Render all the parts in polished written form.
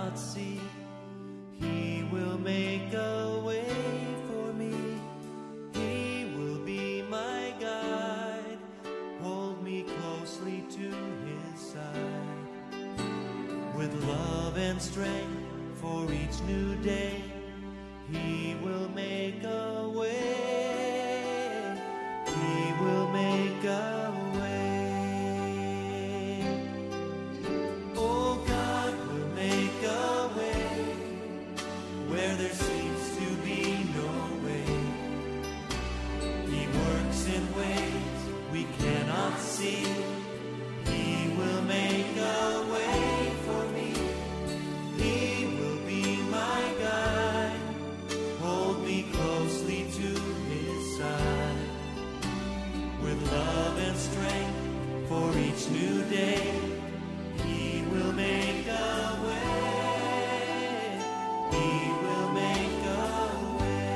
cannot see. He will make a way for me. He will be my guide, hold me closely to his side. With love and strength for each new day, he will make a way. He will make a way. Oh, God will make a way where there seems to be no way. He works in ways we cannot see. He will make a way for me. He will be my guide, hold me closely to his side. With love and strength for each new day, he will make a way. He will make a way.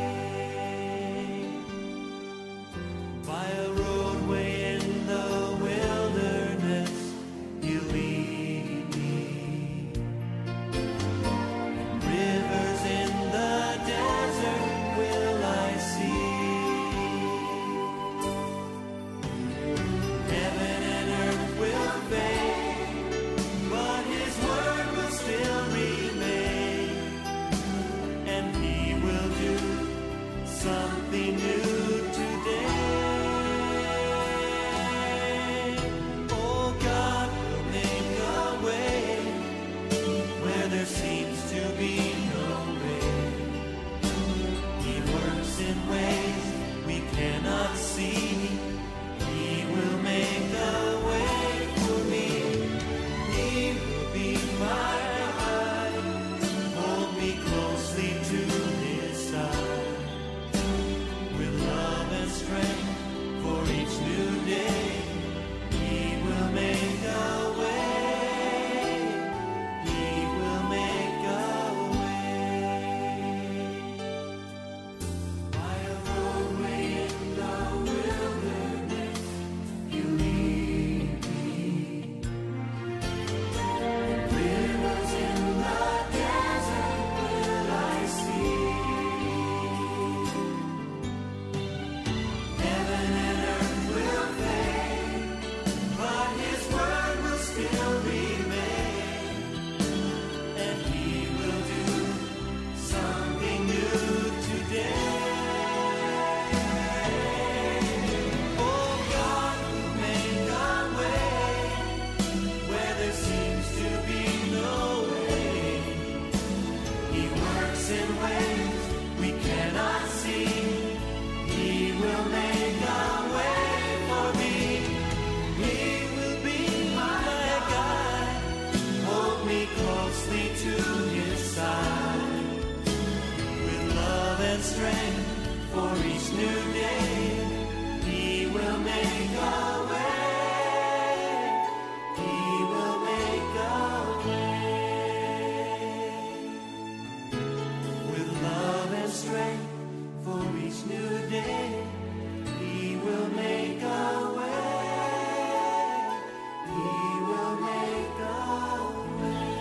By a roadway in the wilderness, he'll lead me. Rivers in the desert will I see. Heaven and earth will fade, but his word will still remain. And he will do something new today. Oh, God will make a way where there seems to be no way. He works in ways we cannot see. He will make a way for me. He will be my guide, hold me closely to his side. With love and strength for each new day, he will make a way. He will make a way. By a roadway in the wilderness, you lead me. Rivers in the desert will I see. Heaven and earth will fade, but his word will still remain. And he will do something new today. Oh, God will make a way where there seems to be no way. He works in ways we cannot see. He will make a way for me. He will be my guide, hold me closely to his side. With love and strength for each new day, he will make a way. He will make a way. With love and strength for each new day, he will make a way. He will make a way.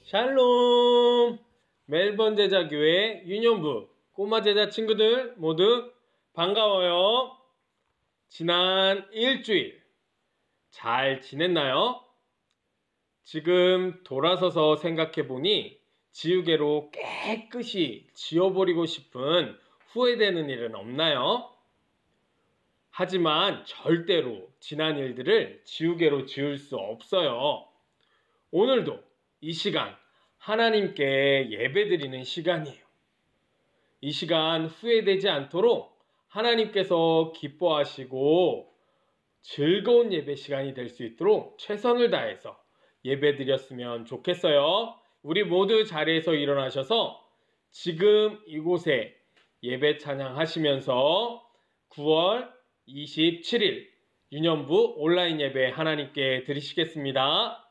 샬롬! 멜번 제자교회 유년부 꼬마 제자 친구들 모두 반가워요. 지난 일주일 잘 지냈나요? 지금 돌아서서 생각해보니 지우개로 깨끗이 지워버리고 싶은 후회되는 일은 없나요? 하지만 절대로 지난 일들을 지우개로 지울 수 없어요. 오늘도 이 시간 하나님께 예배드리는 시간이에요. 이 시간 후회되지 않도록 하나님께서 기뻐하시고 즐거운 예배 시간이 될 수 있도록 최선을 다해서 예배드렸으면 좋겠어요. 우리 모두 자리에서 일어나셔서 지금 이곳에 예배 찬양하시면서 9월 27일 유년부 온라인 예배 하나님께 드리시겠습니다.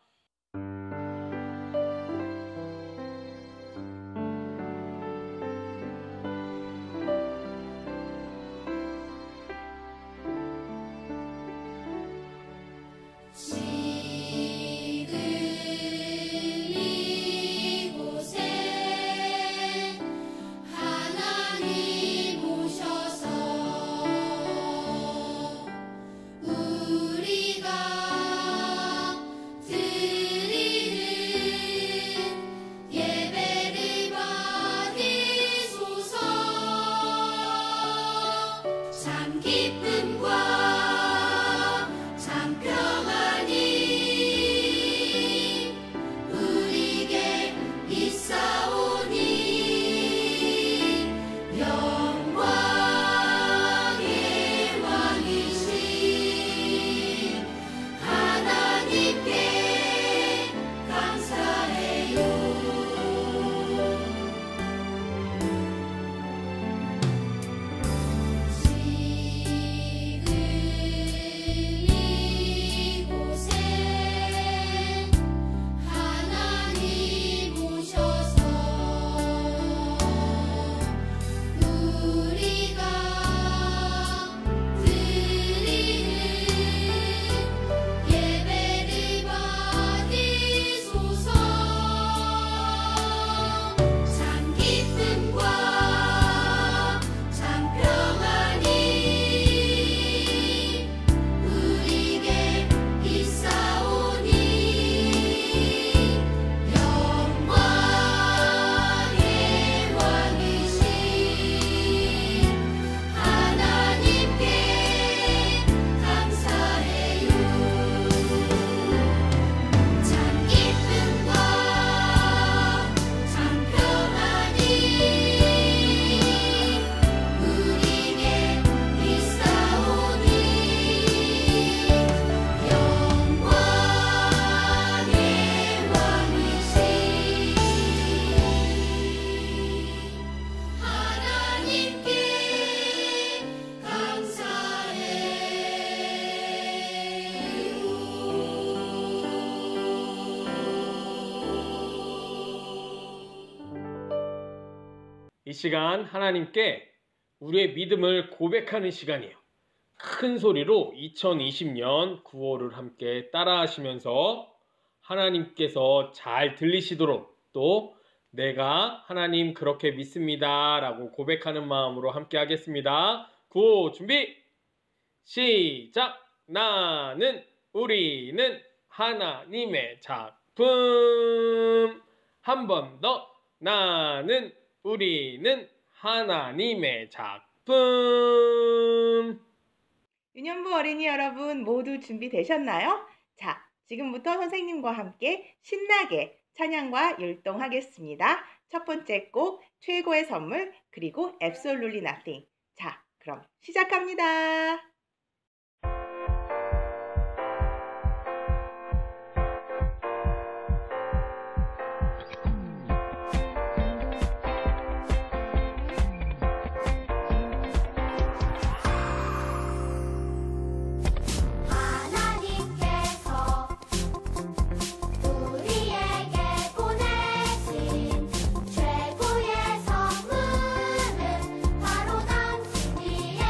이 시간 하나님께 우리의 믿음을 고백하는 시간이에요. 큰 소리로 2020년 9월을 함께 따라하시면서 하나님께서 잘 들리시도록 또 내가 하나님 그렇게 믿습니다 라고 고백하는 마음으로 함께 하겠습니다. 구호 준비 시작. 나는 우리는 하나님의 작품. 한 번 더. 나는 우리는 하나님의 작품. 유년부 어린이 여러분 모두 준비되셨나요? 자, 지금부터 선생님과 함께 신나게 찬양과 율동하겠습니다. 첫 번째 곡 최고의 선물 그리고 Absolutely Nothing. 자, 그럼 시작합니다. 최고의 선물은 바로 당신이에요.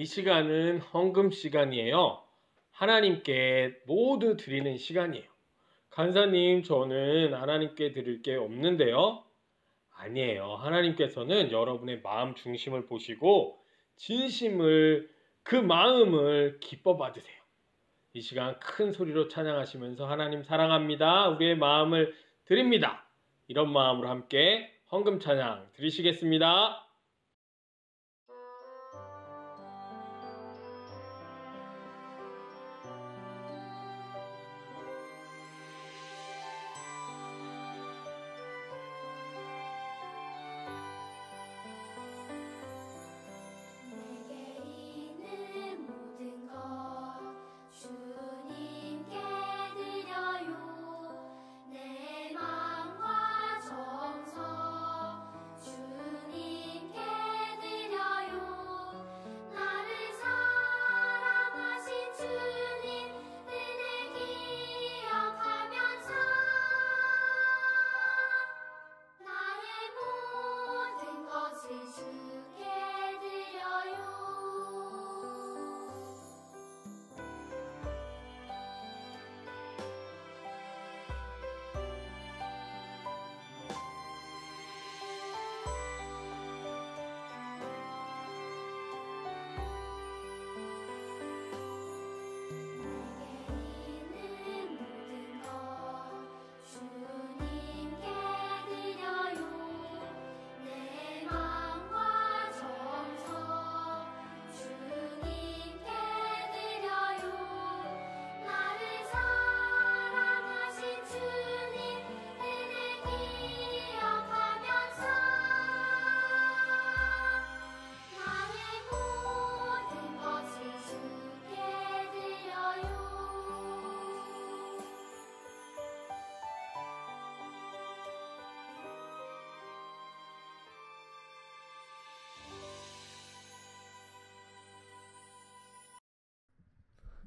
시간은 헌금 시간이에요. 하나님께 모두 드리는 시간이에요. 간사님, 저는 하나님께 드릴 게 없는데요. 아니에요. 하나님께서는 여러분의 마음 중심을 보시고 그 마음을 기뻐 받으세요. 이 시간 큰 소리로 찬양하시면서 하나님 사랑합니다. 우리의 마음을 드립니다. 이런 마음으로 함께 헌금 찬양 드리시겠습니다.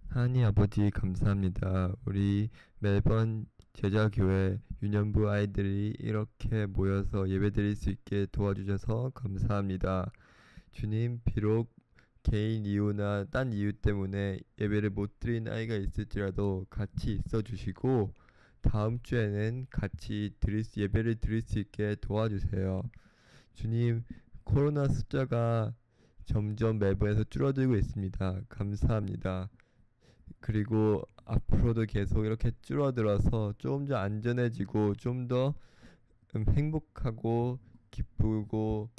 하나님 아버지 감사합니다. 우리 매번 제자교회 유년부 아이들이 이렇게 모여서 예배드릴 수 있게 도와주셔서 감사합니다. 주님, 비록 개인 이유나 딴 이유 때문에 예배를 못 드린 아이가 있을지라도 같이 있어 주시고 다음 주에는 같이 예배를 드릴 수 있게 도와주세요. 주님, 코로나 숫자가 점점 매번에서 줄어들고 있습니다. 감사합니다. 그리고 앞으로도 계속 이렇게 줄어들어서 좀 더 안전해지고 좀 더 행복하고 기쁘고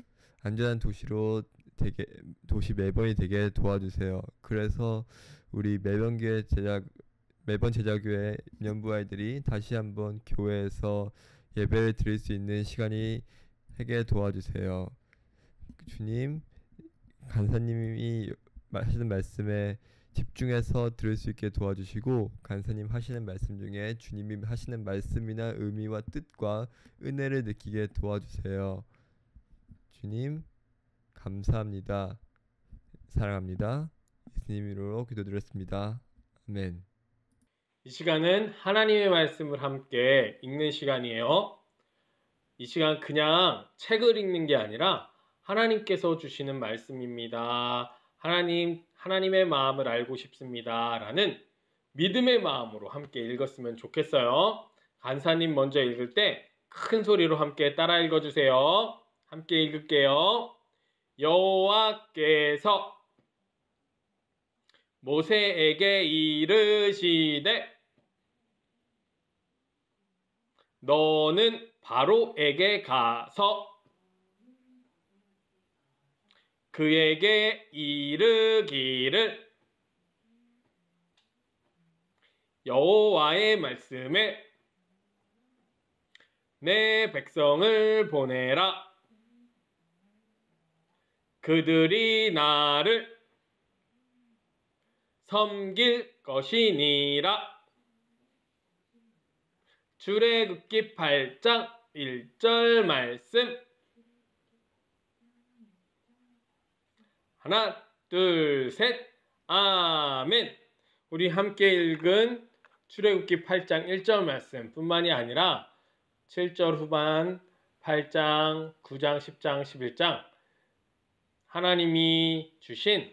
안전한 도시 매번이 되게 도와주세요. 그래서 우리 매번 제자교회 연부 아이들이 다시 한번 교회에서 예배를 드릴 수 있는 시간이 되게 도와주세요. 주님, 간사님이 하시는 말씀에 집중해서 들을 수 있게 도와주시고 간사님 하시는 말씀 중에 주님이 하시는 말씀이나 의미와 뜻과 은혜를 느끼게 도와주세요. 주님, 감사합니다. 사랑합니다. 예수님 이름으로 기도드렸습니다. 아멘. 이 시간은 하나님의 말씀을 함께 읽는 시간이에요. 이 시간 그냥 책을 읽는 게 아니라 하나님께서 주시는 말씀입니다. 하나님의 마음을 알고 싶습니다. 라는 믿음의 마음으로 함께 읽었으면 좋겠어요. 간사님 먼저 읽을 때 큰 소리로 함께 따라 읽어주세요. 함께 읽을게요. 여호와께서 모세에게 이르시되 너는 바로에게 가서 그에게 이르기를 여호와의 말씀에 내 백성을 보내라. 그들이 나를 섬길 것이니라. 출애굽기 8장 1절 말씀. 하나, 둘, 셋. 아멘. 우리 함께 읽은 출애굽기 8장 1절 말씀 뿐만이 아니라 7절 후반, 8장, 9장, 10장, 11장 하나님이 주신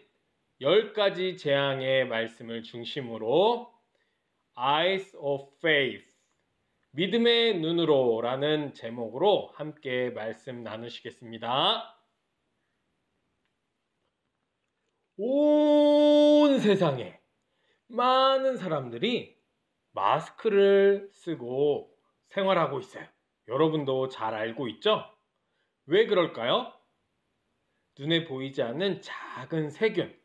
10가지 재앙의 말씀을 중심으로 Eyes of Faith, 믿음의 눈으로 라는 제목으로 함께 말씀 나누시겠습니다. 온 세상에 많은 사람들이 마스크를 쓰고 생활하고 있어요. 여러분도 잘 알고 있죠? 왜 그럴까요? 눈에 보이지 않는 작은 세균,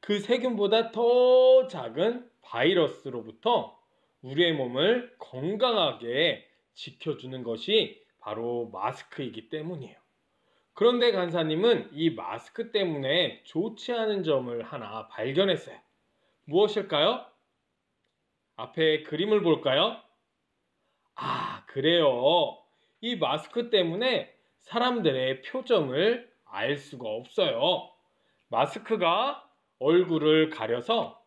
그 세균보다 더 작은 바이러스로부터 우리의 몸을 건강하게 지켜주는 것이 바로 마스크이기 때문이에요. 그런데 간사님은 이 마스크 때문에 좋지 않은 점을 하나 발견했어요. 무엇일까요? 앞에 그림을 볼까요? 아, 그래요. 이 마스크 때문에 사람들의 표정을 알 수가 없어요. 마스크가 얼굴을 가려서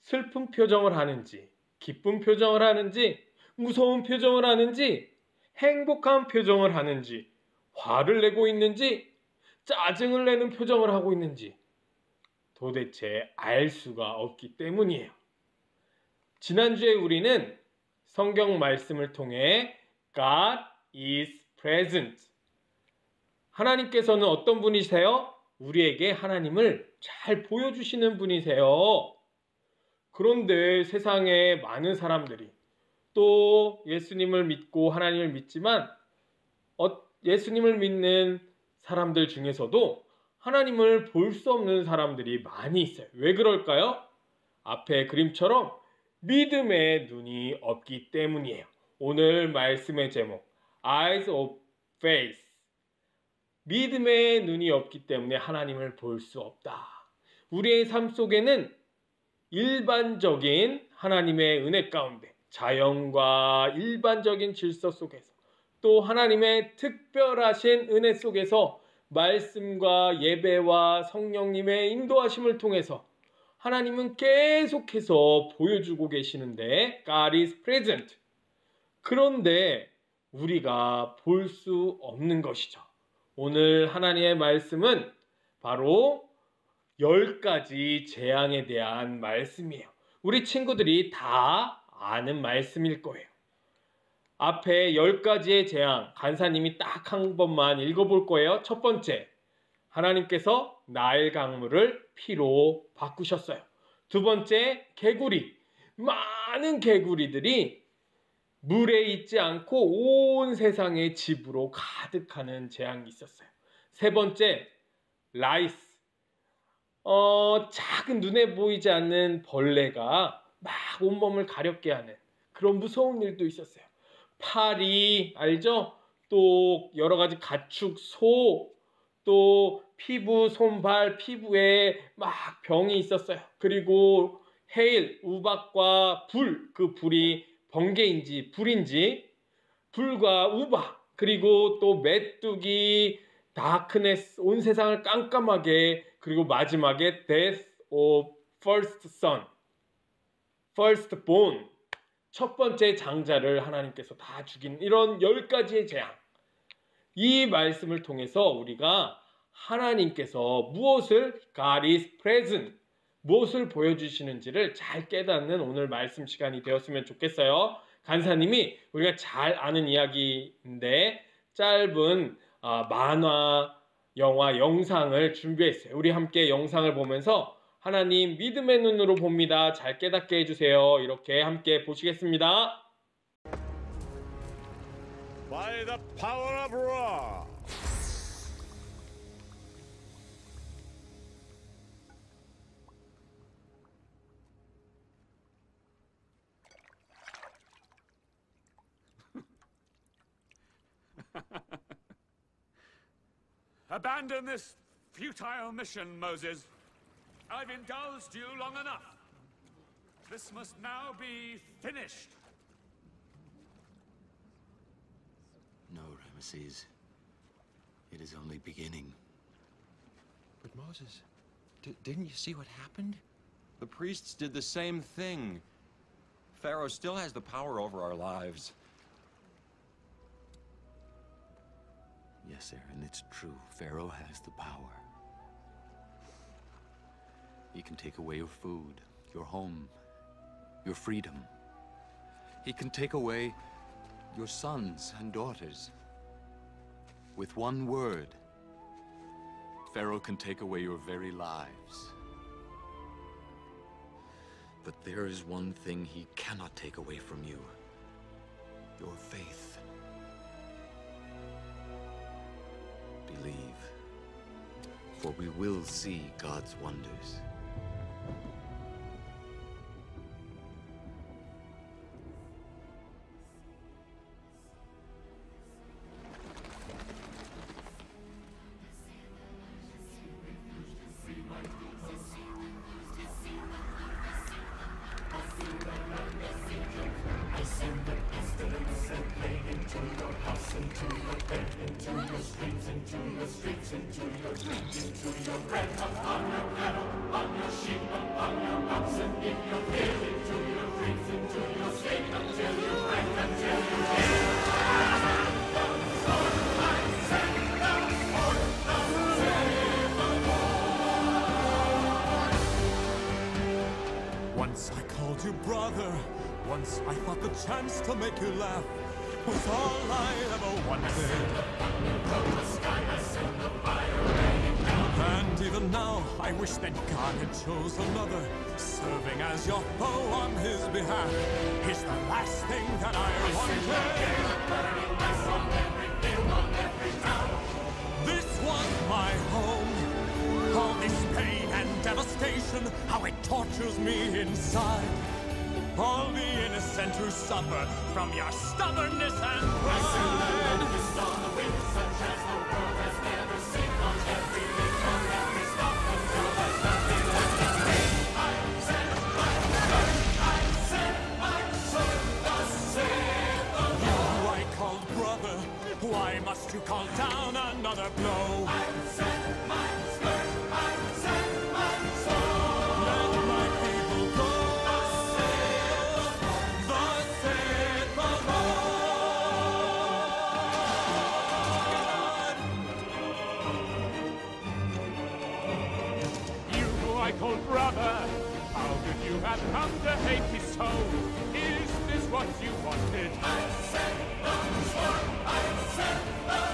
슬픈 표정을 하는지, 기쁜 표정을 하는지, 무서운 표정을 하는지, 행복한 표정을 하는지, 화를 내고 있는지, 짜증을 내는 표정을 하고 있는지 도대체 알 수가 없기 때문이에요. 지난주에 우리는 성경 말씀을 통해 God is present, 하나님께서는 어떤 분이세요? 우리에게 하나님을 잘 보여주시는 분이세요. 그런데 세상에 많은 사람들이 또 예수님을 믿고 하나님을 믿지만 예수님을 믿는 사람들 중에서도 하나님을 볼 수 없는 사람들이 많이 있어요. 왜 그럴까요? 앞에 그림처럼 믿음의 눈이 없기 때문이에요. 오늘 말씀의 제목 Eyes of Faith, 믿음의 눈이 없기 때문에 하나님을 볼 수 없다. 우리의 삶 속에는 일반적인 하나님의 은혜 가운데, 자연과 일반적인 질서 속에서, 또 하나님의 특별하신 은혜 속에서 말씀과 예배와 성령님의 인도하심을 통해서 하나님은 계속해서 보여주고 계시는데 God is present. 그런데 우리가 볼 수 없는 것이죠. 오늘 하나님의 말씀은 바로 10가지 재앙에 대한 말씀이에요. 우리 친구들이 다 아는 말씀일 거예요. 앞에 10가지의 재앙, 간사님이 딱 한 번만 읽어볼 거예요. 첫 번째, 하나님께서 나일 강물을 피로 바꾸셨어요. 두 번째, 개구리. 많은 개구리들이 물에 있지 않고 온 세상의 집으로 가득하는 재앙이 있었어요. 세 번째, 라이스. 작은 눈에 보이지 않는 벌레가 막 온몸을 가렵게 하는 그런 무서운 일도 있었어요. 파리, 알죠? 또 여러 가지 가축, 소, 또 피부, 손발, 피부에 막 병이 있었어요. 그리고 헤일, 우박과 불, 그 불이 번개인지 불인지, 불과 우박, 그리고 또 메뚜기, 다크네스, 온 세상을 깜깜하게, 그리고 마지막에 death of first son, first born, 첫 번째 장자를 하나님께서 다 죽인 이런 10가지의 재앙. 이 말씀을 통해서 우리가 하나님께서 무엇을 God is present, 무엇을 보여주시는지를 잘 깨닫는 오늘 말씀 시간이 되었으면 좋겠어요. 간사님이 우리가 잘 아는 이야기인데 짧은 만화, 영화, 영상을 준비했어요. 우리 함께 영상을 보면서 하나님 믿음의 눈으로 봅니다. 잘 깨닫게 해주세요. 이렇게 함께 보시겠습니다. By the power of Ra. Abandon this futile mission, Moses. I've indulged you long enough. This must now be finished. No, Ramesses. It is only beginning. But Moses, didn't you see what happened? The priests did the same thing. Pharaoh still has the power over our lives. Yes, Aaron, it's true. Pharaoh has the power. He can take away your food, your home, your freedom. He can take away your sons and daughters. With one word, Pharaoh can take away your very lives. But there is one thing he cannot take away from you: your faith. Believe, for we will see God's wonders. Once I called you brother. Once I thought the chance to make you laugh was all I ever wanted. And even now, I wish that God had chose another. Serving as your foe on his behalf is the last thing that I wanted. This was my home. All this pain and devastation, how it tortures me inside. All the innocent who suffer from your stubbornness and pride. You I called brother, why must you call down another blow? Cold brother, how could you have come to hate me so? Is this what you wanted?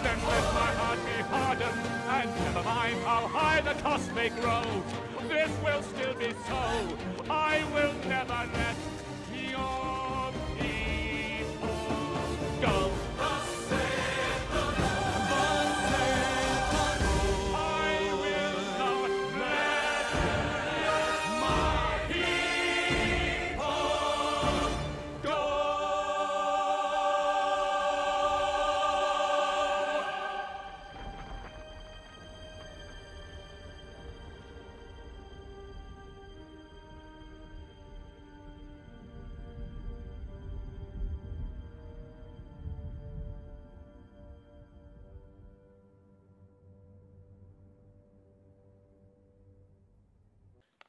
Then let my heart be hardened, and never mind how high the cost may grow. This will still be so. I will never let your people go.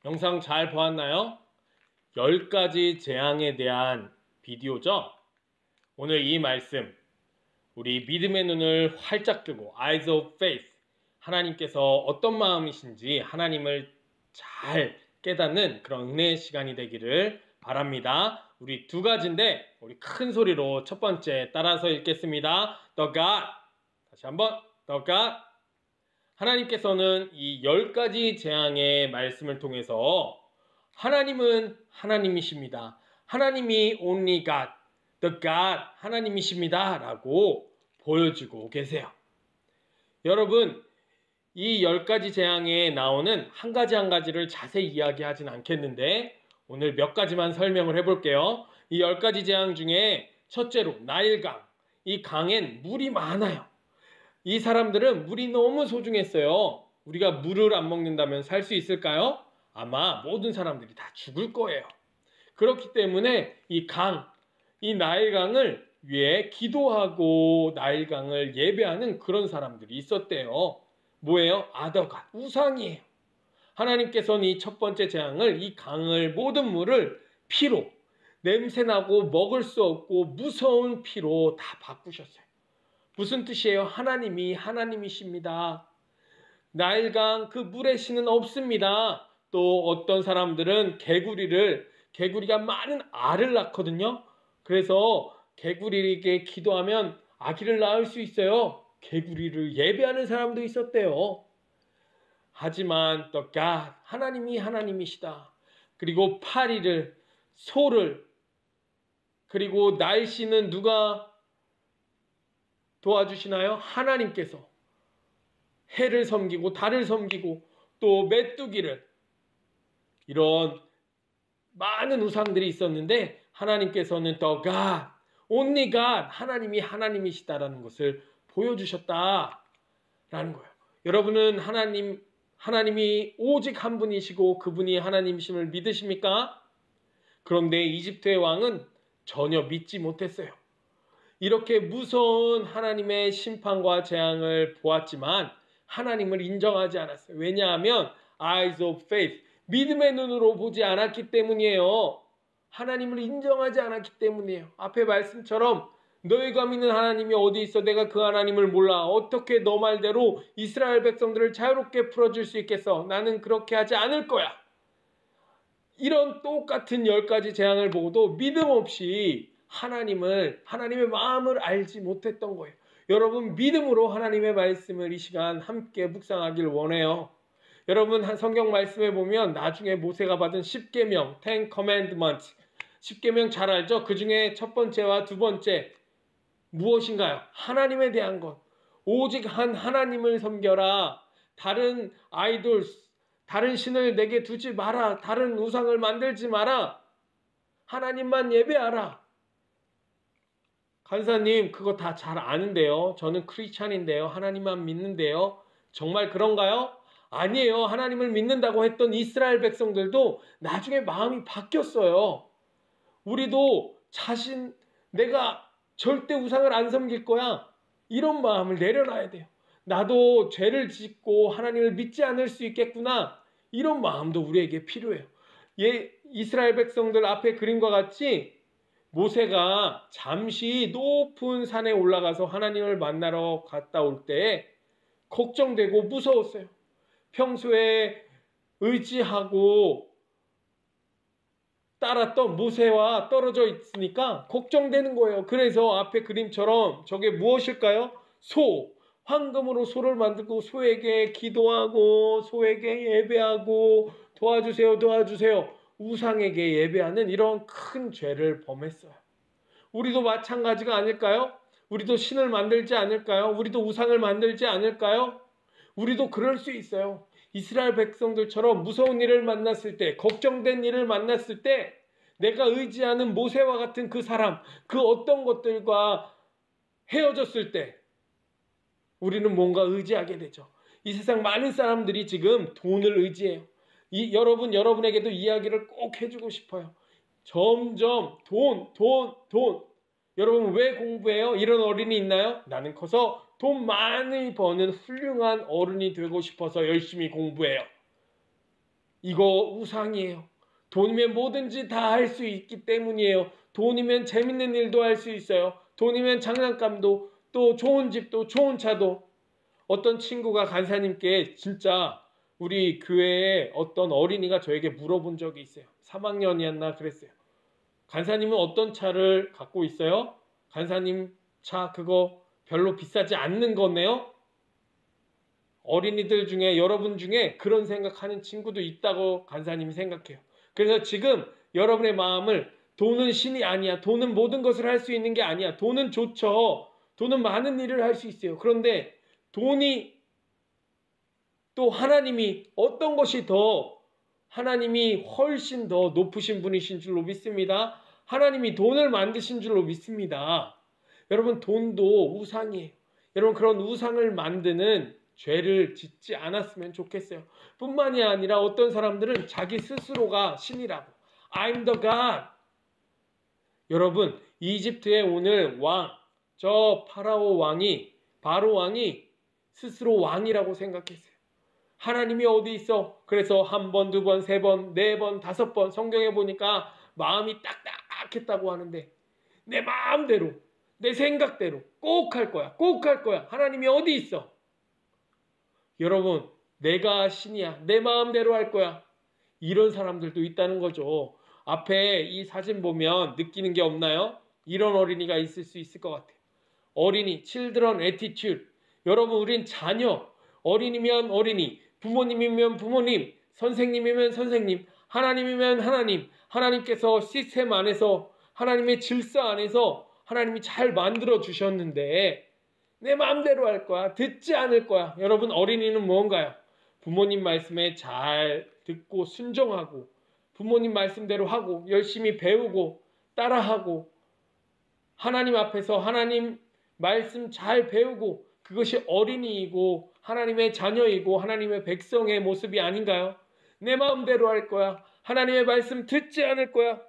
영상 잘 보았나요? 10가지 재앙에 대한 비디오죠? 오늘 이 말씀, 우리 믿음의 눈을 활짝 뜨고 Eyes of Faith, 하나님께서 어떤 마음이신지 하나님을 잘 깨닫는 그런 은혜의 시간이 되기를 바랍니다. 우리 2가지인데 우리 큰 소리로 첫 번째 따라서 읽겠습니다. The God, 다시 한번 The God. 하나님께서는 이 10가지 재앙의 말씀을 통해서 하나님은 하나님이십니다. 하나님이 only God, the God, 하나님이십니다 라고 보여주고 계세요. 여러분, 이 10가지 재앙에 나오는 한 가지 한 가지를 자세히 이야기하진 않겠는데 오늘 몇 가지만 설명을 해볼게요. 이 10가지 재앙 중에 첫째로 나일강, 이 강엔 물이 많아요. 이 사람들은 물이 너무 소중했어요. 우리가 물을 안 먹는다면 살 수 있을까요? 아마 모든 사람들이 다 죽을 거예요. 그렇기 때문에 이 강, 이 나일강을 위해 기도하고 나일강을 예배하는 그런 사람들이 있었대요. 뭐예요? 아더갓, 우상이에요. 하나님께서는 이 첫 번째 재앙을, 이 강을, 모든 물을 피로, 냄새나고 먹을 수 없고 무서운 피로 다 바꾸셨어요. 무슨 뜻이에요? 하나님이 하나님이십니다. 나일강 그 물의 신은 없습니다. 또 어떤 사람들은 개구리가 많은 알을 낳거든요. 그래서 개구리에게 기도하면 아기를 낳을 수 있어요. 개구리를 예배하는 사람도 있었대요. 하지만 또 God, 하나님이 하나님이시다. 그리고 파리를, 소를, 그리고 날씨는 누가 도와주시나요? 하나님께서. 해를 섬기고 달을 섬기고 또 메뚜기를, 이런 많은 우상들이 있었는데 하나님께서는 또 God, only God, 하나님이 하나님이시다라는 것을 보여주셨다라는 거예요. 여러분은 하나님이 오직 한 분이시고 그분이 하나님이심을 믿으십니까? 그런데 이집트의 왕은 전혀 믿지 못했어요. 이렇게 무서운 하나님의 심판과 재앙을 보았지만 하나님을 인정하지 않았어요. 왜냐하면 eyes of faith, 믿음의 눈으로 보지 않았기 때문이에요. 하나님을 인정하지 않았기 때문이에요. 앞에 말씀처럼 너희가 믿는 하나님이 어디 있어? 내가 그 하나님을 몰라. 어떻게 너 말대로 이스라엘 백성들을 자유롭게 풀어줄 수 있겠어? 나는 그렇게 하지 않을 거야. 이런 똑같은 10가지 재앙을 보고도 믿음 없이 하나님의 마음을 알지 못했던 거예요. 여러분, 믿음으로 하나님의 말씀을 이 시간 함께 묵상하길 원해요. 여러분, 한 성경 말씀에 보면 나중에 모세가 받은 10계명, 10 commandments, 10계명 잘 알죠? 그 중에 첫 번째와 두 번째 무엇인가요? 하나님에 대한 것. 오직 한 하나님을 섬겨라. 다른 아이돌스, 다른 신을 내게 두지 마라. 다른 우상을 만들지 마라. 하나님만 예배하라. 간사님, 그거 다 잘 아는데요. 저는 크리스찬인데요. 하나님만 믿는데요. 정말 그런가요? 아니에요. 하나님을 믿는다고 했던 이스라엘 백성들도 나중에 마음이 바뀌었어요. 우리도 내가 절대 우상을 안 섬길 거야, 이런 마음을 내려놔야 돼요. 나도 죄를 짓고 하나님을 믿지 않을 수 있겠구나, 이런 마음도 우리에게 필요해요. 이스라엘 백성들 앞에 그림과 같이 모세가 잠시 높은 산에 올라가서 하나님을 만나러 갔다 올 때 걱정되고 무서웠어요. 평소에 의지하고 따랐던 모세와 떨어져 있으니까 걱정되는 거예요. 그래서 앞에 그림처럼 저게 무엇일까요? 소, 황금으로 소를 만들고 소에게 기도하고 소에게 예배하고 도와주세요, 도와주세요, 우상에게 예배하는 이런 큰 죄를 범했어요. 우리도 마찬가지가 아닐까요? 우리도 신을 만들지 않을까요? 우리도 우상을 만들지 않을까요? 우리도 그럴 수 있어요. 이스라엘 백성들처럼 무서운 일을 만났을 때, 걱정된 일을 만났을 때, 내가 의지하는 모세와 같은 그 사람, 그 어떤 것들과 헤어졌을 때 우리는 뭔가 의지하게 되죠. 이 세상 많은 사람들이 지금 돈을 의지해요. 여러분에게도 이야기를 꼭 해주고 싶어요. 점점 돈. 여러분, 왜 공부해요? 이런 어린이 있나요? 나는 커서 돈 많이 버는 훌륭한 어른이 되고 싶어서 열심히 공부해요. 이거 우상이에요. 돈이면 뭐든지 다 할 수 있기 때문이에요. 돈이면 재밌는 일도 할 수 있어요. 돈이면 장난감도, 또 좋은 집도, 좋은 차도. 어떤 친구가 간사님께, 진짜 우리 교회에 어떤 어린이가 저에게 물어본 적이 있어요. 3학년이었나 그랬어요. 간사님은 어떤 차를 갖고 있어요? 간사님 차 그거 별로 비싸지 않는 거네요? 어린이들 중에, 여러분 중에 그런 생각하는 친구도 있다고 간사님이 생각해요. 그래서 지금 여러분의 마음을, 돈은 신이 아니야, 돈은 모든 것을 할 수 있는 게 아니야, 돈은 좋죠, 돈은 많은 일을 할 수 있어요. 그런데 돈이 또 하나님이 어떤 것이 더, 하나님이 훨씬 더 높으신 분이신 줄로 믿습니다. 하나님이 돈을 만드신 줄로 믿습니다. 여러분, 돈도 우상이에요. 여러분, 그런 우상을 만드는 죄를 짓지 않았으면 좋겠어요. 뿐만이 아니라 어떤 사람들은 자기 스스로가 신이라고, I'm the God. 여러분, 이집트의 오늘 왕, 저 바로 왕이 스스로 왕이라고 생각했어요. 하나님이 어디 있어? 그래서 한 번, 두 번, 세 번, 네 번, 다섯 번 성경에 보니까 마음이 딱딱했다고 하는데, 내 마음대로, 내 생각대로 꼭 할 거야, 꼭 할 거야. 하나님이 어디 있어? 여러분, 내가 신이야, 내 마음대로 할 거야, 이런 사람들도 있다는 거죠. 앞에 이 사진 보면 느끼는 게 없나요? 이런 어린이가 있을 수 있을 것 같아요. 어린이, children attitude. 여러분, 우린 자녀, 어린이면 어린이, 부모님이면 부모님, 선생님이면 선생님, 하나님이면 하나님, 하나님께서 시스템 안에서, 하나님의 질서 안에서 하나님이 잘 만들어 주셨는데 내 마음대로 할 거야, 듣지 않을 거야. 여러분, 어린이는 뭔가요? 부모님 말씀에 잘 듣고 순종하고 부모님 말씀대로 하고 열심히 배우고 따라하고 하나님 앞에서 하나님 말씀 잘 배우고, 그것이 어린이이고 하나님의 자녀이고 하나님의 백성의 모습이 아닌가요? 내 마음대로 할 거야, 하나님의 말씀 듣지 않을 거야,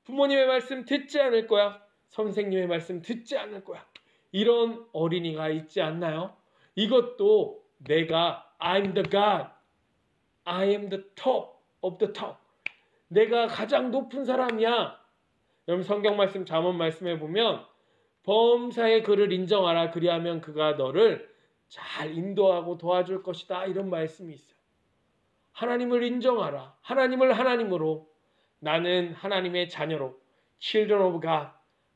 부모님의 말씀 듣지 않을 거야, 선생님의 말씀 듣지 않을 거야. 이런 어린이가 있지 않나요? 이것도 내가 I'm the God, I am the top of the top, 내가 가장 높은 사람이야. 여러분, 성경 말씀 잠언 말씀에 보면 범사의 그를 인정하라, 그리하면 그가 너를 잘 인도하고 도와줄 것이다, 이런 말씀이 있어요. 하나님을 인정하라, 하나님을 하나님으로, 나는 하나님의 자녀로, children of God,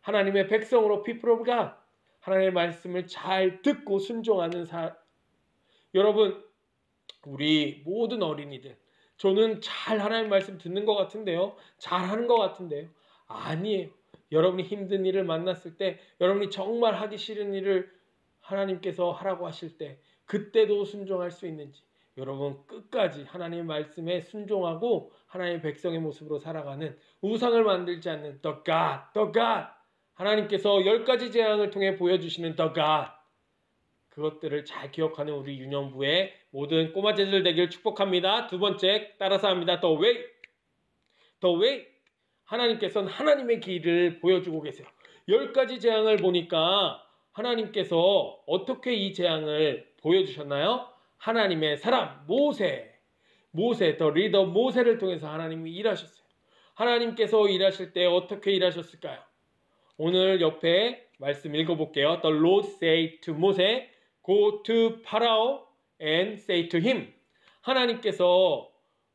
하나님의 백성으로, people of God, 하나님의 말씀을 잘 듣고 순종하는 여러분, 우리 모든 어린이들, 저는 잘 하나님 말씀 듣는 것 같은데요, 잘하는 것 같은데요, 아니에요. 여러분이 힘든 일을 만났을 때, 여러분이 정말 하기 싫은 일을 하나님께서 하라고 하실 때 그때도 순종할 수 있는지, 여러분 끝까지 하나님의 말씀에 순종하고 하나님의 백성의 모습으로 살아가는, 우상을 만들지 않는 The God, 하나님께서 10가지 재앙을 통해 보여주시는 The God, 그것들을 잘 기억하는 우리 유년부의 모든 꼬마 제자들 되길 축복합니다. 두 번째, 따라서 합니다. The way. 하나님께서는 하나님의 길을 보여주고 계세요. 10가지 재앙을 보니까 하나님께서 어떻게 이 재앙을 보여주셨나요? 하나님의 사람 모세, the leader 모세를 통해서 하나님이 일하셨어요. 하나님께서 일하실 때 어떻게 일하셨을까요? 오늘 옆에 말씀 읽어볼게요. The Lord said to Moses, go to Pharaoh and say to him. 하나님께서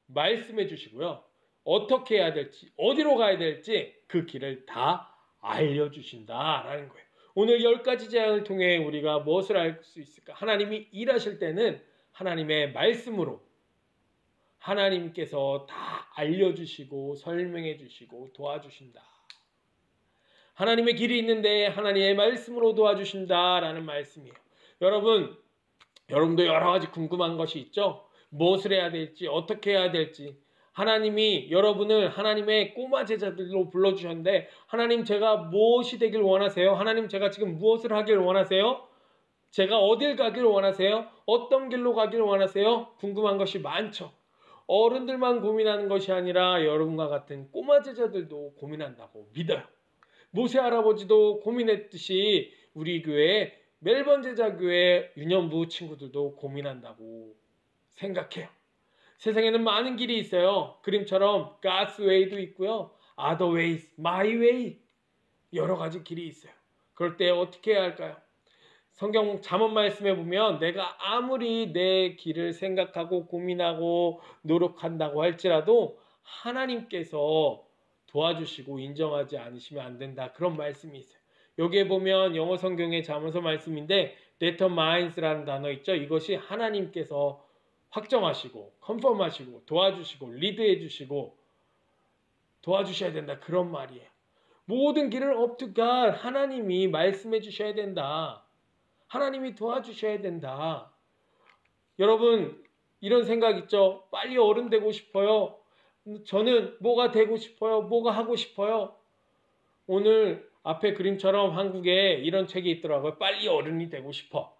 말씀해 주시고요, 어떻게 해야 될지, 어디로 가야 될지 그 길을 다 알려주신다라는 거예요. 오늘 10가지 재앙을 통해 우리가 무엇을 알 수 있을까? 하나님이 일하실 때는 하나님의 말씀으로 하나님께서 다 알려주시고 설명해 주시고 도와주신다. 하나님의 길이 있는데 하나님의 말씀으로 도와주신다라는 말씀이에요. 여러분도 여러 가지 궁금한 것이 있죠? 무엇을 해야 될지, 어떻게 해야 될지. 하나님이 여러분을 하나님의 꼬마 제자들로 불러주셨는데, 하나님, 제가 무엇이 되길 원하세요? 하나님, 제가 지금 무엇을 하길 원하세요? 제가 어딜 가길 원하세요? 어떤 길로 가길 원하세요? 궁금한 것이 많죠. 어른들만 고민하는 것이 아니라 여러분과 같은 꼬마 제자들도 고민한다고 믿어요. 모세 할아버지도 고민했듯이 우리 교회 멜번 제자교회 유년부 친구들도 고민한다고 생각해요. 세상에는 많은 길이 있어요. 그림처럼 God's way도 있고요, other ways, my way, 여러 가지 길이 있어요. 그럴 때 어떻게 해야 할까요? 성경 잠언 말씀에 보면 내가 아무리 내 길을 생각하고 고민하고 노력한다고 할지라도 하나님께서 도와주시고 인정하지 않으시면 안 된다, 그런 말씀이 있어요. 여기에 보면 영어 성경의 잠언서 말씀인데 determines라는 단어 있죠. 이것이 하나님께서 확정하시고 컨펌하시고 도와주시고 리드해 주시고 도와주셔야 된다, 그런 말이에요. 모든 길을 up to God, 하나님이 말씀해 주셔야 된다, 하나님이 도와주셔야 된다. 여러분, 이런 생각 있죠? 빨리 어른 되고 싶어요. 저는 뭐가 되고 싶어요? 뭐가 하고 싶어요? 오늘 앞에 그림처럼 한국에 이런 책이 있더라고요. 빨리 어른이 되고 싶어.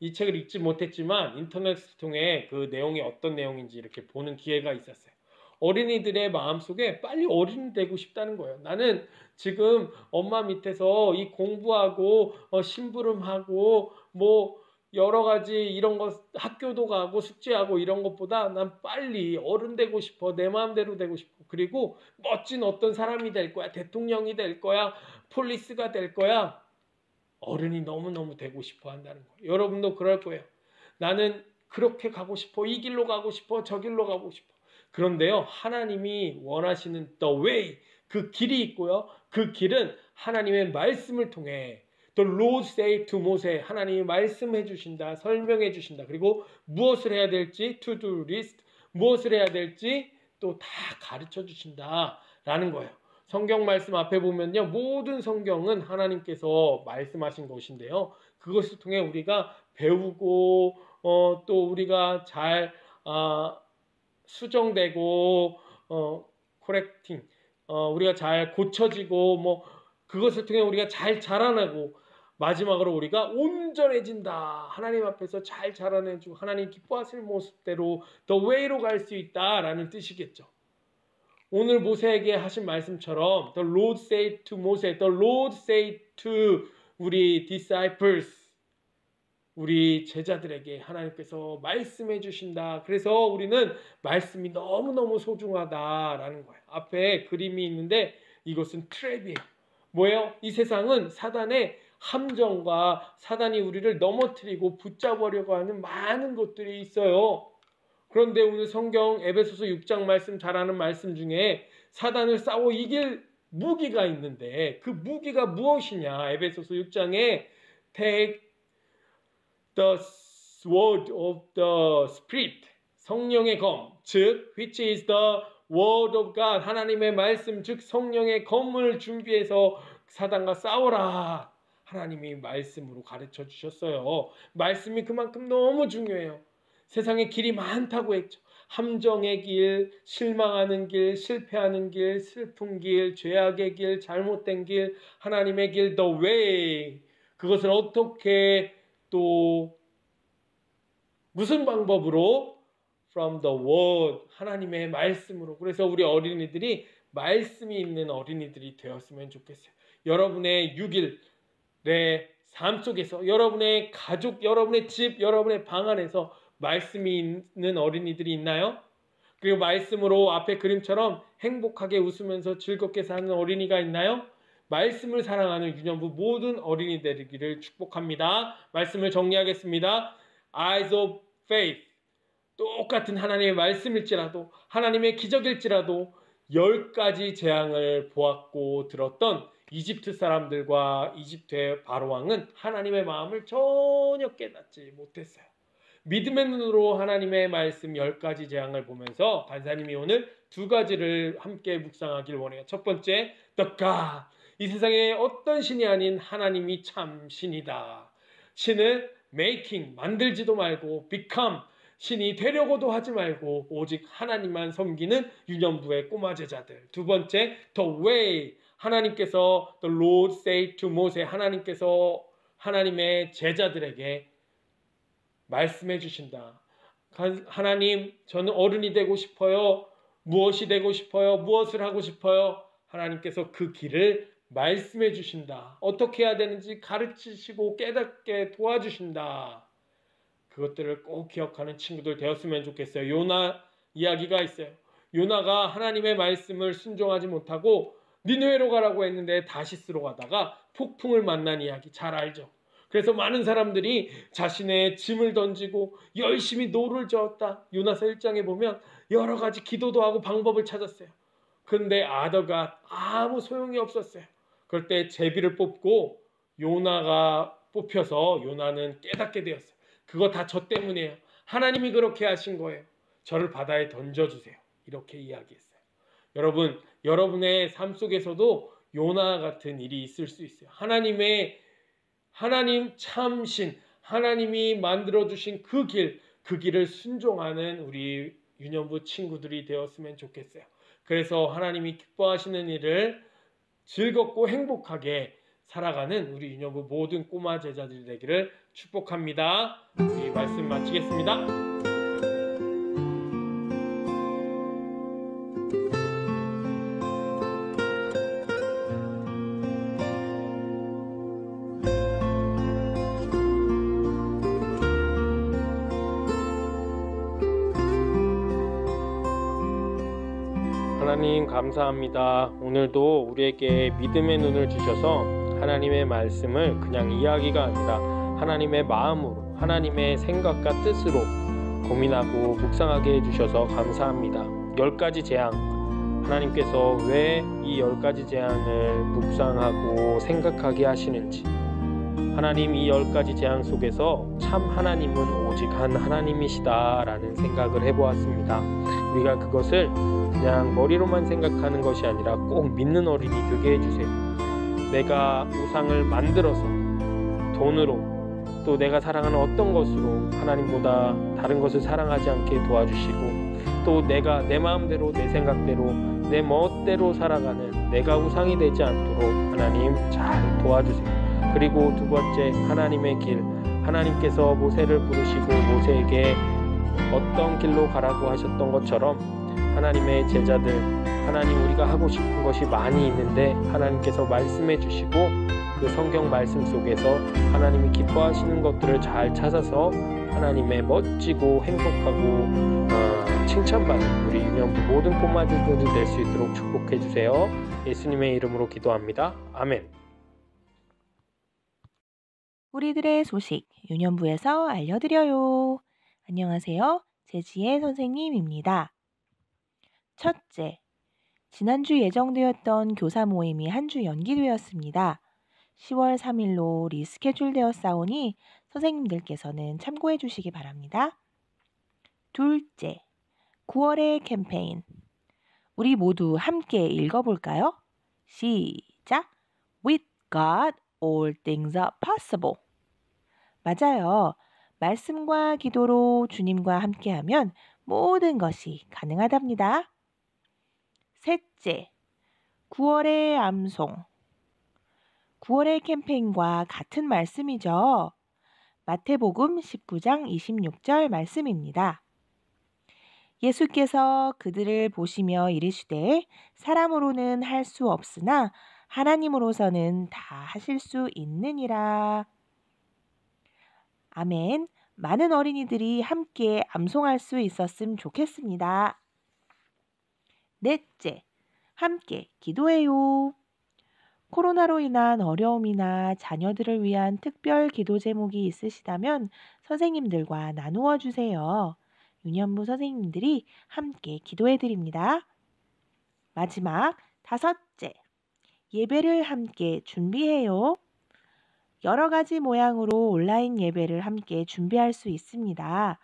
이 책을 읽지 못했지만 인터넷을 통해 그 내용이 어떤 내용인지 이렇게 보는 기회가 있었어요. 어린이들의 마음속에 빨리 어른이 되고 싶다는 거예요. 나는 지금 엄마 밑에서 이 공부하고 심부름하고 뭐 여러 가지 이런 거 학교도 가고 숙제하고 이런 것보다 난 빨리 어른 되고 싶어. 내 마음대로 되고 싶어. 그리고 멋진 어떤 사람이 될 거야. 대통령이 될 거야. 폴리스가 될 거야. 어른이 너무너무 되고 싶어 한다는 거예요. 여러분도 그럴 거예요. 나는 그렇게 가고 싶어. 이 길로 가고 싶어. 저 길로 가고 싶어. 그런데요, 하나님이 원하시는 the way, 그 길이 있고요. 그 길은 하나님의 말씀을 통해 The Lord said to Moses, 하나님이 말씀해 주신다, 설명해 주신다. 그리고 무엇을 해야 될지, to do list, 무엇을 해야 될지 또 다 가르쳐 주신다 라는 거예요. 성경 말씀 앞에 보면요, 모든 성경은 하나님께서 말씀하신 것인데요, 그것을 통해 우리가 배우고 또 우리가 잘 수정되고 correcting, 우리가 잘 고쳐지고 뭐 그것을 통해 우리가 잘 자라나고 마지막으로 우리가 온전해진다. 하나님 앞에서 잘 자라내주고 하나님 기뻐하실 모습대로 the way로 갈 수 있다라는 뜻이겠죠. 오늘 모세에게 하신 말씀처럼 the Lord said to Moses, the Lord said to 우리 disciples, 우리 제자들에게 하나님께서 말씀해 주신다. 그래서 우리는 말씀이 너무너무 소중하다라는 거예요. 앞에 그림이 있는데 이것은 트랩이에요. 뭐예요? 이 세상은 사단의 함정과 사단이 우리를 넘어뜨리고 붙잡으려고 하는 많은 것들이 있어요. 그런데 오늘 성경 에베소서 6장 말씀 잘 아는 말씀 중에 사단을 싸워 이길 무기가 있는데 그 무기가 무엇이냐? 에베소서 6장에 take the sword of the spirit, 성령의 검, 즉 which is the word of God, 하나님의 말씀, 즉 성령의 검을 준비해서 사단과 싸워라. 하나님이 말씀으로 가르쳐 주셨어요. 말씀이 그만큼 너무 중요해요. 세상에 길이 많다고 했죠. 함정의 길, 실망하는 길, 실패하는 길, 슬픈 길, 죄악의 길, 잘못된 길, 하나님의 길, the way. 그것을 어떻게 또 무슨 방법으로? From the word, 하나님의 말씀으로. 그래서 우리 어린이들이 말씀이 있는 어린이들이 되었으면 좋겠어요. 여러분의 6일의 삶 속에서, 여러분의 가족, 여러분의 집, 여러분의 방 안에서 말씀이 있는 어린이들이 있나요? 그리고 말씀으로 앞에 그림처럼 행복하게 웃으면서 즐겁게 사는 어린이가 있나요? 말씀을 사랑하는 유년부 모든 어린이 되기를 축복합니다. 말씀을 정리하겠습니다. Eyes of faith, 똑같은 하나님의 말씀일지라도 하나님의 기적일지라도 10가지 재앙을 보았고 들었던 이집트 사람들과 이집트의 바로왕은 하나님의 마음을 전혀 깨닫지 못했어요. 믿음의 눈으로 하나님의 말씀 10가지 재앙을 보면서 간사님이 오늘 2가지를 함께 묵상하길 원해요. 첫 번째, The God, 이 세상에 어떤 신이 아닌 하나님이 참 신이다. 신을 making, 만들지도 말고 become, 신이 되려고도 하지 말고 오직 하나님만 섬기는 유년부의 꼬마 제자들. 두 번째, the way, 하나님께서 the Lord said to Moses, 하나님께서 하나님의 제자들에게 말씀해 주신다. 하나님, 저는 어른이 되고 싶어요. 무엇이 되고 싶어요? 무엇을 하고 싶어요? 하나님께서 그 길을 말씀해 주신다. 어떻게 해야 되는지 가르치시고 깨닫게 도와주신다. 그것들을 꼭 기억하는 친구들 되었으면 좋겠어요. 요나 이야기가 있어요. 요나가 하나님의 말씀을 순종하지 못하고 니느웨로 가라고 했는데 다시스로 가다가 폭풍을 만난 이야기 잘 알죠. 그래서 많은 사람들이 자신의 짐을 던지고 열심히 노를 저었다. 요나서 1장에 보면 여러 가지 기도도 하고 방법을 찾았어요. 그런데 아더가 아무 소용이 없었어요. 그럴 때 제비를 뽑고 요나가 뽑혀서 요나는 깨닫게 되었어요. 그거 다 저 때문이에요. 하나님이 그렇게 하신 거예요. 저를 바다에 던져주세요. 이렇게 이야기했어요. 여러분, 여러분의 삶 속에서도 요나 같은 일이 있을 수 있어요. 하나님 참신, 하나님이 만들어주신 그 길을 순종하는 우리 유년부 친구들이 되었으면 좋겠어요. 그래서 하나님이 기뻐하시는 일을 즐겁고 행복하게 살아가는 우리 유년부 모든 꼬마 제자들이 되기를 축복합니다. 이 말씀 마치겠습니다. 하나님 감사합니다. 오늘도 우리에게 믿음의 눈을 주셔서 하나님의 말씀을 그냥 이야기가 아니라 하나님의 마음으로, 하나님의 생각과 뜻으로 고민하고 묵상하게 해주셔서 감사합니다. 10가지 재앙, 하나님께서 왜 이 10가지 재앙을 묵상하고 생각하게 하시는지, 하나님 이 10가지 재앙 속에서 참 하나님은 오직 한 하나님이시다라는 생각을 해보았습니다. 우리가 그것을 그냥 머리로만 생각하는 것이 아니라 꼭 믿는 어린이 되게 해주세요. 내가 우상을 만들어서 돈으로 또 내가 사랑하는 어떤 것으로 하나님보다 다른 것을 사랑하지 않게 도와주시고, 또 내가 내 마음대로 내 생각대로 내 멋대로 살아가는 내가 우상이 되지 않도록 하나님 잘 도와주세요. 그리고 두 번째, 하나님의 길, 하나님께서 모세를 부르시고 모세에게 어떤 길로 가라고 하셨던 것처럼 하나님의 제자들, 하나님 우리가 하고 싶은 것이 많이 있는데 하나님께서 말씀해 주시고 그 성경 말씀 속에서 하나님이 기뻐하시는 것들을 잘 찾아서 하나님의 멋지고 행복하고 칭찬받는 우리 유년부 모든 꼬마들이 될 수 있도록 축복해 주세요. 예수님의 이름으로 기도합니다. 아멘. 우리들의 소식 유년부에서 알려드려요. 안녕하세요. 제지혜 선생님입니다. 첫째, 지난주 예정되었던 교사 모임이 한 주 연기되었습니다. 10월 3일로 리스케줄 되었사오니 선생님들께서는 참고해 주시기 바랍니다. 둘째, 9월의 캠페인. 우리 모두 함께 읽어볼까요? 시작! With God, all things are possible. 맞아요. 말씀과 기도로 주님과 함께하면 모든 것이 가능하답니다. 셋째, 9월의 암송. 9월의 캠페인과 같은 말씀이죠. 마태복음 19장 26절 말씀입니다. 예수께서 그들을 보시며 이르시되 사람으로는 할 수 없으나 하나님으로서는 다 하실 수 있느니라. 아멘. 많은 어린이들이 함께 암송할 수 있었으면 좋겠습니다. 넷째, 함께 기도해요. 코로나로 인한 어려움이나 자녀들을 위한 특별 기도 제목이 있으시다면 선생님들과 나누어 주세요. 유년부 선생님들이 함께 기도해 드립니다. 마지막 다섯째, 예배를 함께 준비해요. 여러 가지 모양으로 온라인 예배를 함께 준비할 수 있습니다.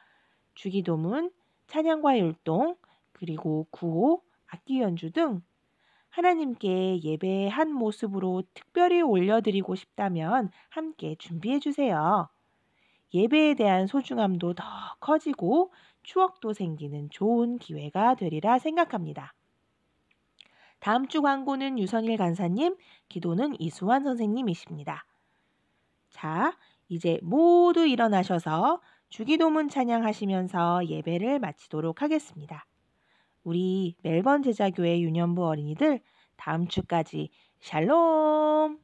주기도문, 찬양과 율동, 그리고 구호, 악기 연주 등 하나님께 예배의 한 모습으로 특별히 올려드리고 싶다면 함께 준비해 주세요. 예배에 대한 소중함도 더 커지고 추억도 생기는 좋은 기회가 되리라 생각합니다. 다음 주 광고는 유선일 간사님, 기도는 이수환 선생님이십니다. 자, 이제 모두 일어나셔서 주기도문 찬양하시면서 예배를 마치도록 하겠습니다. 우리 멜번 제자교회 유년부 어린이들 다음 주까지 샬롬!